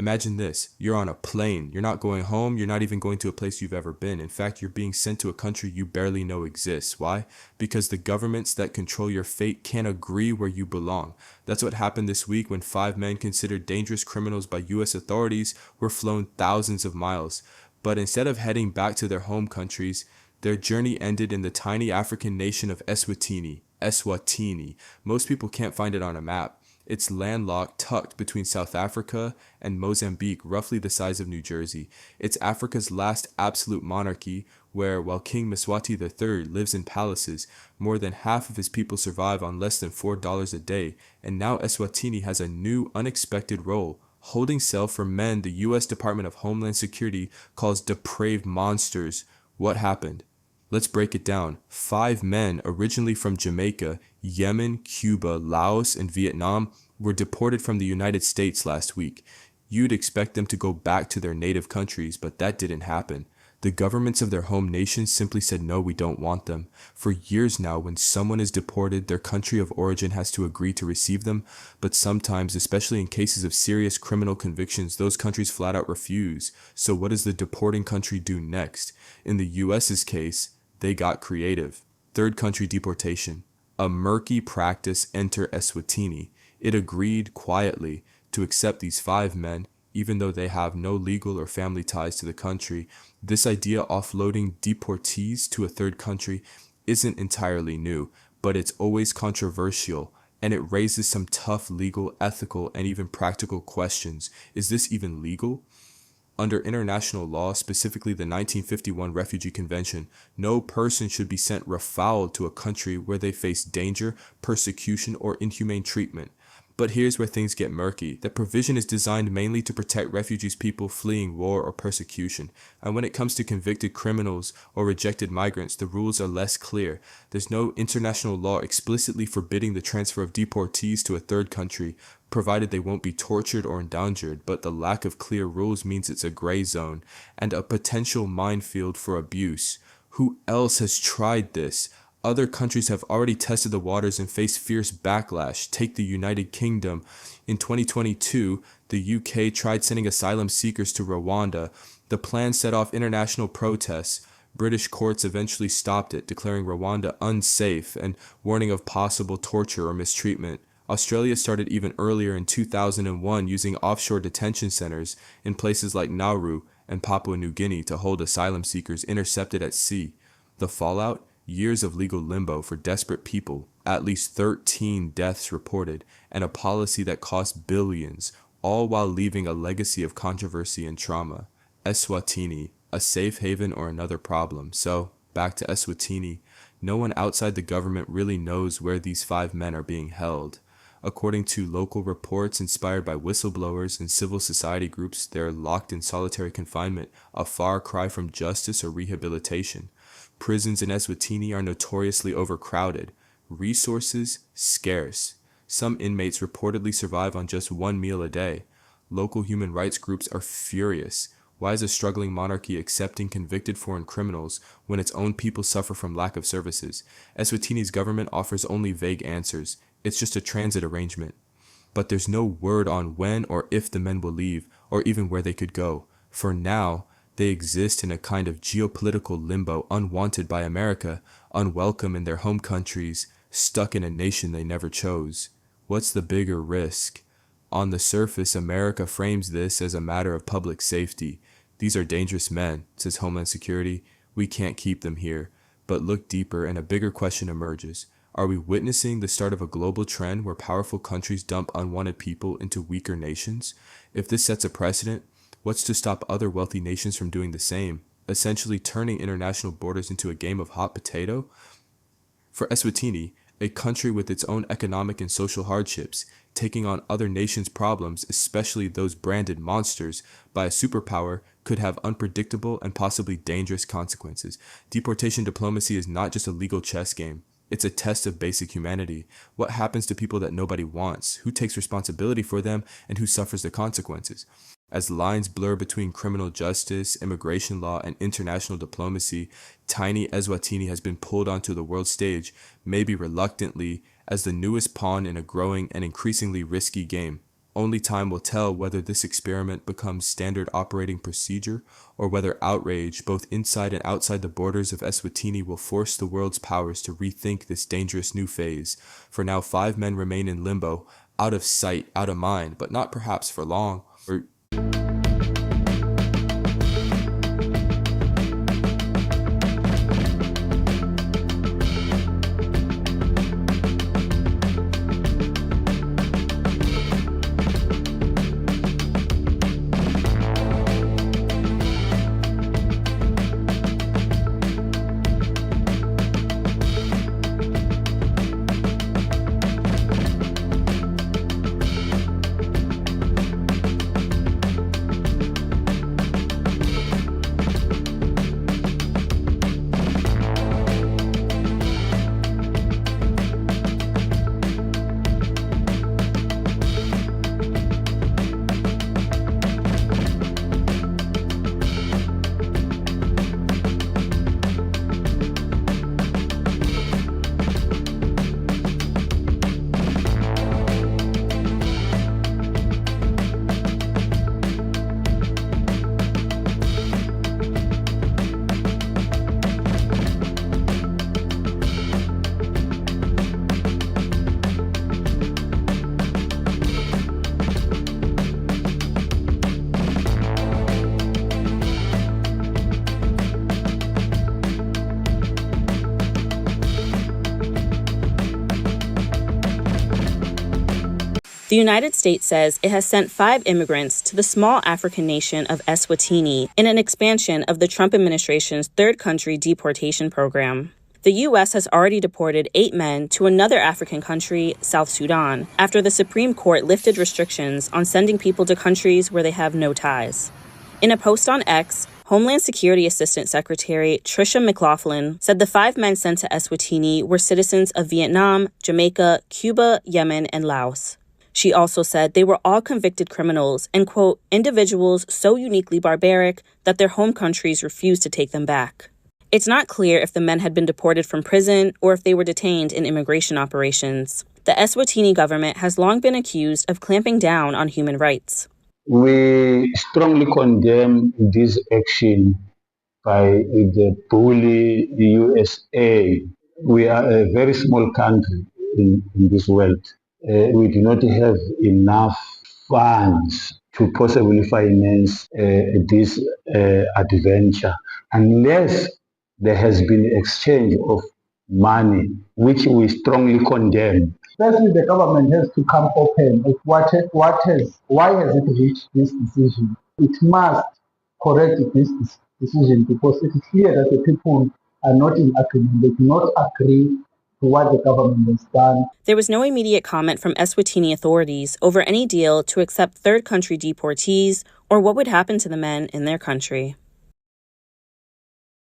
Imagine this, you're on a plane, you're not going home, you're not even going to a place you've ever been. In fact, you're being sent to a country you barely know exists. Why? Because the governments that control your fate can't agree where you belong. That's what happened this week when 5 men considered dangerous criminals by US authorities were flown thousands of miles. But instead of heading back to their home countries, their journey ended in the tiny African nation of Eswatini. Eswatini. Most people can't find it on a map. It's landlocked, tucked between South Africa and Mozambique, roughly the size of New Jersey. It's Africa's last absolute monarchy, where, while King Mswati III lives in palaces, more than half of his people survive on less than $4 a day, and now Eswatini has a new, unexpected role, holding cell for men the U.S. Department of Homeland Security calls depraved monsters. What happened? Let's break it down. 5 men, originally from Jamaica, Yemen, Cuba, Laos, and Vietnam, were deported from the United States last week. You'd expect them to go back to their native countries, but that didn't happen. The governments of their home nations simply said, no, we don't want them. For years now, when someone is deported, their country of origin has to agree to receive them, but sometimes, especially in cases of serious criminal convictions, those countries flat out refuse. So what does the deporting country do next? In the US's case, they got creative. Third country deportation. A murky practice enter Eswatini. It agreed quietly to accept these 5 men, even though they have no legal or family ties to the country. This idea offloading deportees to a third country isn't entirely new, but it's always controversial, and it raises some tough legal, ethical, and even practical questions. Is this even legal? Under international law, specifically the 1951 Refugee Convention, no person should be sent refouled to a country where they face danger, persecution, or inhumane treatment. But here's where things get murky. The provision is designed mainly to protect refugees, people fleeing war or persecution. And when it comes to convicted criminals or rejected migrants, the rules are less clear. There's no international law explicitly forbidding the transfer of deportees to a third country, provided they won't be tortured or endangered, but the lack of clear rules means it's a gray zone and a potential minefield for abuse. Who else has tried this? Other countries have already tested the waters and faced fierce backlash. Take the United Kingdom. In 2022, the UK tried sending asylum seekers to Rwanda. The plan set off international protests. British courts eventually stopped it, declaring Rwanda unsafe and warning of possible torture or mistreatment. Australia started even earlier in 2001 using offshore detention centers in places like Nauru and Papua New Guinea to hold asylum seekers intercepted at sea. The fallout? Years of legal limbo for desperate people, at least 13 deaths reported, and a policy that cost billions, all while leaving a legacy of controversy and trauma. Eswatini, a safe haven or another problem. So, back to Eswatini. No one outside the government really knows where these 5 men are being held. According to local reports inspired by whistleblowers and civil society groups, they're locked in solitary confinement, a far cry from justice or rehabilitation. Prisons in Eswatini are notoriously overcrowded. Resources scarce. Some inmates reportedly survive on just 1 meal a day. Local human rights groups are furious. Why is a struggling monarchy accepting convicted foreign criminals when its own people suffer from lack of services? Eswatini's government offers only vague answers. It's just a transit arrangement. But there's no word on when or if the men will leave, or even where they could go. For now, they exist in a kind of geopolitical limbo, unwanted by America, unwelcome in their home countries, stuck in a nation they never chose. What's the bigger risk? On the surface, America frames this as a matter of public safety. These are dangerous men, says Homeland Security. We can't keep them here. But look deeper and a bigger question emerges. Are we witnessing the start of a global trend where powerful countries dump unwanted people into weaker nations? If this sets a precedent, what's to stop other wealthy nations from doing the same, essentially turning international borders into a game of hot potato? For Eswatini, a country with its own economic and social hardships, taking on other nations' problems, especially those branded monsters, by a superpower could have unpredictable and possibly dangerous consequences. Deportation diplomacy is not just a legal chess game. It's a test of basic humanity. What happens to people that nobody wants? Who takes responsibility for them, and who suffers the consequences? As lines blur between criminal justice, immigration law, and international diplomacy, tiny Eswatini has been pulled onto the world stage, maybe reluctantly, as the newest pawn in a growing and increasingly risky game. Only time will tell whether this experiment becomes standard operating procedure or whether outrage, both inside and outside the borders of Eswatini, will force the world's powers to rethink this dangerous new phase. For now, 5 men remain in limbo, out of sight, out of mind, but not perhaps for long. The United States says it has sent 5 immigrants to the small African nation of Eswatini in an expansion of the Trump administration's third country deportation program. The U.S. has already deported 8 men to another African country, South Sudan, after the Supreme Court lifted restrictions on sending people to countries where they have no ties. In a post on X, Homeland Security Assistant Secretary Tricia McLaughlin said the 5 men sent to Eswatini were citizens of Vietnam, Jamaica, Cuba, Yemen, and Laos. She also said they were all convicted criminals and, quote, individuals so uniquely barbaric that their home countries refused to take them back. It's not clear if the men had been deported from prison or if they were detained in immigration operations. The Eswatini government has long been accused of clamping down on human rights. We strongly condemn this action by the bully USA. We are a very small country in this world. We do not have enough funds to possibly finance this adventure unless there has been exchange of money, which we strongly condemn. Firstly, the government has to come open of why has it reached this decision. It must correct this decision because it is clear that the people are not in agreement. They do not agree to what the government has done. There was no immediate comment from Eswatini authorities over any deal to accept third country deportees or what would happen to the men in their country.